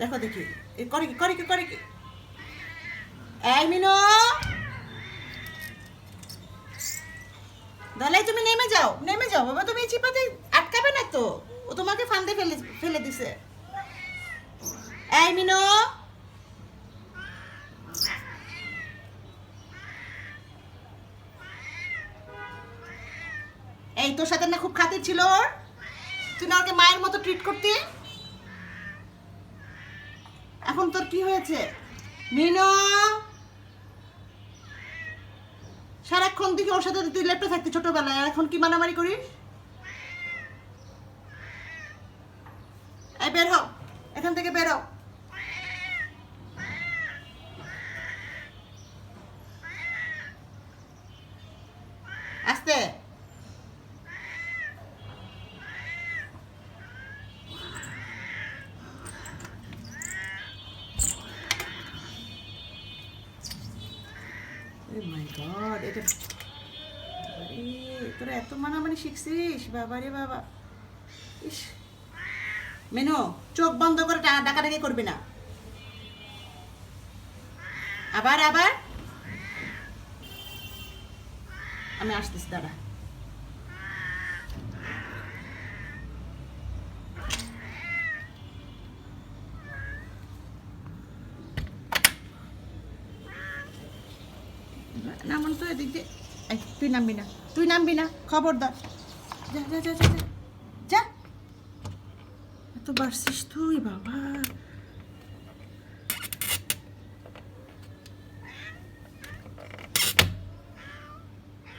দেখো দেখি এ করে কি করে কি করে কি এই মিনো দালাই তুমি নেমে যাও বাবা, তুমি এই চিপাতে আটকাবে না তো, ও তোমাকে ফান্দে ফেলে ফেলে দিছে। এই মিনো, এই তোর সাথে না খুব খাতির ছিল ওর, তুই না ওকে মায়ের মতো ট্রিট করতি, এখন তোর কি হয়েছে? মিনো, সারাক্ষণ থেকে ওর সাথে তুই লেপটে থাকতি ছোটবেলায়, এখন কি মারামারি করিস? এই বের হও, এখান থেকে বের হও। আস্তে। মাই গড, এটা তোরা এত মানামানি শিখছিস? বাবা রে বাবা। ইস, মেনু চোখ বন্ধ করে ডাকাডাকি করবি না। আবার আবার আমি আসতেছি, দাঁড়া। নামন তো এদিক দিয়ে, তুই নামবি না, খবরদার। যা যা যা যা যা, এত বাড়ছিস তুই বাবা।